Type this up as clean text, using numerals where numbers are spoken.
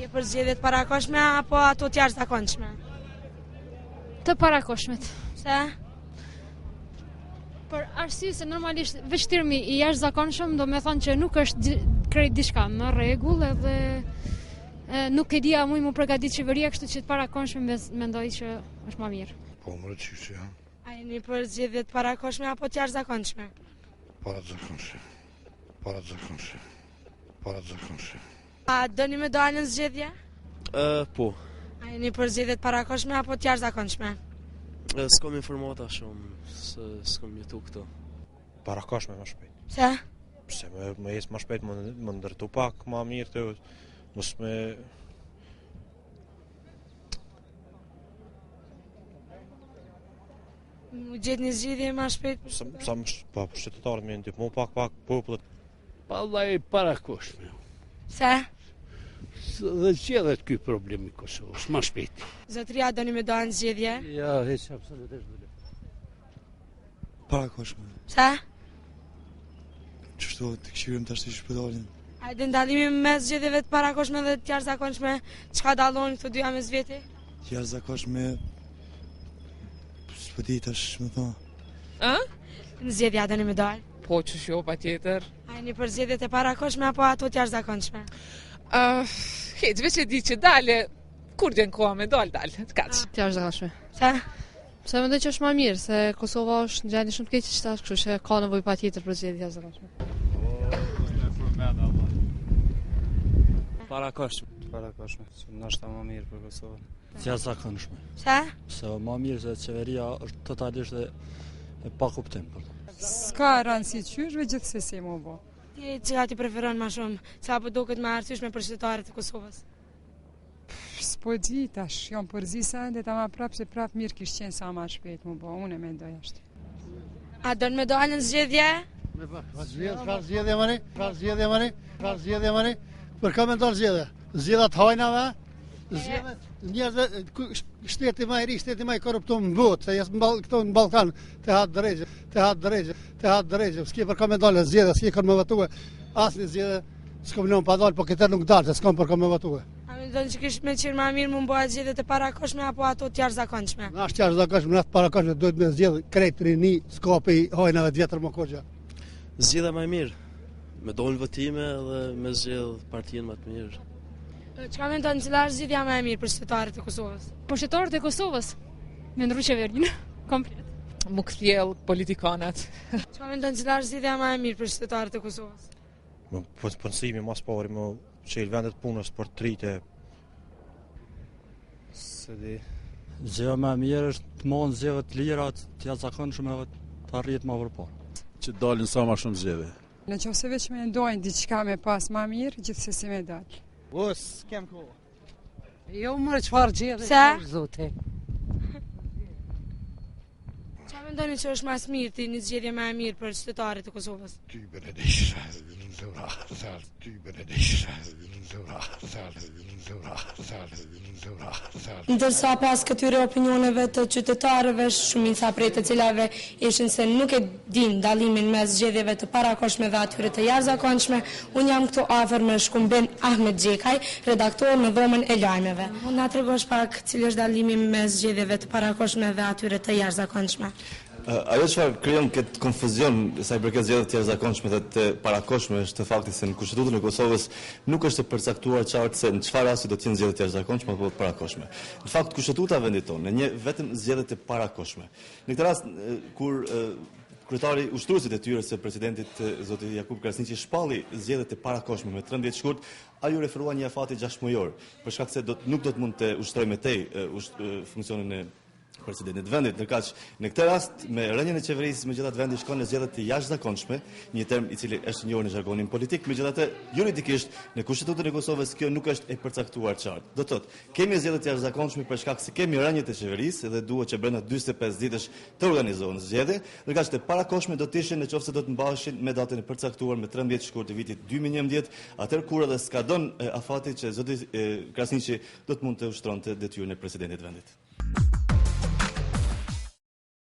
je për zgjedhjet parakoshme apo ato të jashtëzakonshme? Të parakoshmet. Pse? Për arsye se normalisht vështirëmi i jashtëzakonshëm do me thonë që nuk është krejt diçka në rregull edhe nuk e dia mu përgatit qeveria, kështu që të parakoshme mendoj që është më mirë. Po, më rëqyshë, ja. A jeni për zgjedhjet parakoshme apo të jashtëzakonshme? Parazakonshme. A dëni me dalën zgjedhje? Po. A jeni për zgjedhjet parakoshme apo të jashtëzakonshme? S'kam informata shumë, s'kam jetu këto. Parakoshme më shpejt. Pse? Pse më jesë më shpejt më ndërtu pak më mirë të mos me... Mu gjetë një zgjidhje më shpejt? Po, shtetetarët me ndihmu pak popullët. Vallai parakoshme. Pse? Dhe zgjedhet ky problem i Kosovës, më shpejt. Zotria dëni me dalën zgjedhje? Ja, hiç absolutisht nuk. Parakoshme. Pse? Qështu të këshirëm të ashtë i shpëdalin. A dhe ndalimi mes zgjedhjeve të parakoshme dhe të jashtëzakonshme, çka dallojnë këto dyja mes veti? Jashtëzakonshme, s'po di tash më thonë. Në zgjedhja dëni me dalë? Po që shjo pa tjetër. A jeni për zgjedhjet e parakoshme apo ato të jashtëzakonshme? Heç, veç e di që dale, kur gjenë koha me dalë, të kaqë. Të jashtëzakonshme. Pse? Pse mendoj që është më mirë se Kosova është në gjendje shumë të keqe që tash, kështu që ka nevojë patjetër për zgjedhje të jashtëzakonshme. Parakoshme, që ndoshta më mirë për Kosovën. Të jashtëzakonshme. Pse? Se më mirë se qeveria është totalisht e pa kuptim. S'ka rëndësi qyshve gjithsesi më bo. Ti çka ti preferon më shumë? Sa po duket më arsyeshme për qytetarët e Kosovës? S'po di tash, jam përzi se ende ta ma prap se prap mirë kish qenë sa ma shpejt më bo, unë e mendoj ashtë. A don me dalën zgjedhje? Çfarë zgjedhje mëni? Për ka me ndonë zgjedhje? Zgjedhja të hajnave? Zgjedhja njerëzve, shteti më i ri, shteti më i korruptuar në botë, se këto në Ballkan, të hatë drejgjë, s'ke për ka me ndonë zgjedhje, s'ke kanë me votue, asnjë zgjedhje, s'kom nëmë pa dalë, po këtë nuk dalë, se s'kom për ka me votue. A me ndonë që kishë me qenë më mirë më bëhet zgjedhjet e parakoshme apo ato të jashtëzakonshme? Në ashtë jashtëzakonshme, në ashtë parakoshme, duhet me zgjedhë krejt rini, s'kapi hajnave të vjetër më koqja. Zgjedhja më e mirë, me dolë votime dhe me zgjedh partinë më të mirë. Çka mendon, cila është zgjedhja më e mirë për qytetarët e Kosovës? Për qytetarët e Kosovës, me ndrru qeverinë komplet. Mu këthjell politikanat. Çka mendon, cila është zgjedhja më e mirë për qytetarët e Kosovës? Punësimi mas pari më çel vendet punës për të rritë. Se di. Zgjedhja më e mirë është të mohon zgjedhje të lira, të jashtëzakonshme dhe të arrihet më përpara. Që dalin sa më shumë zgjedhje. Në qoftë se veç me ndojnë diçka me pas më mirë, gjithsesi me dalë. S'kem kohë. Jo mërë çfarë zgjedhje, Pse? zote. Çfarë mendoni që është më mirë ti një zgjedhje më e mirë për qytetarët e Kosovës? Ndërsa pas këtyre opinioneve të qytetarëve, shumica prej të cilave ishin se nuk e din dallimin mes zgjedhjeve të parakoshme dhe atyre të jashtëzakonshme, unë jam këtu afër me Shkumbin Ahmet Xhekaj, redaktor në dhomën e lajmeve. Mund na tregosh pak cili është dallimi mes zgjedhjeve të parakoshme dhe atyre të jashtëzakonshme? Ajo çfarë krijon këtë konfuzion sa i përket zgjedhjeve të jashtëzakonshme dhe të parakoshme është fakti se në Kushtetutën e Kosovës nuk është e përcaktuar qartë se në çfarë rasti do të jenë zgjedhjet e jashtëzakonshme apo të parakoshme. Në fakt Kushtetuta e vendit tonë një vetëm zgjedhjet e parakoshme. Në këtë rast kur kryetari ushtruesit e tyre se presidentit zoti Jakub Krasniqi shpalli zgjedhjet e parakoshme me 13 shkurt, ai u referua një afati 6 mujor, për shkak se nuk do të mund të ushtrojë me tej funksionin e presidentit vendit, ndërkaq në këtë rast me rënien e qeverisë megjithatë vendi shkon në zgjedhje të jashtëzakonshme, një term i cili është njohur në zhargonin politik, megjithatë juridikisht në Kushtetutën e Kosovës kjo nuk është e përcaktuar qartë. Do thotë, kemi zgjedhje të jashtëzakonshme për shkak se kemi rënien e qeverisë dhe duhet që brenda 45 ditësh të organizohen zgjedhje, ndërkaq të parakoshme do të ishin nëse do të mbaheshin me datën e përcaktuar me 13 shkurt të vitit 2011, atëherë kur edhe skadon afati që zoti Krasniqi do të mund të ushtronte detyrën e presidentit vendit.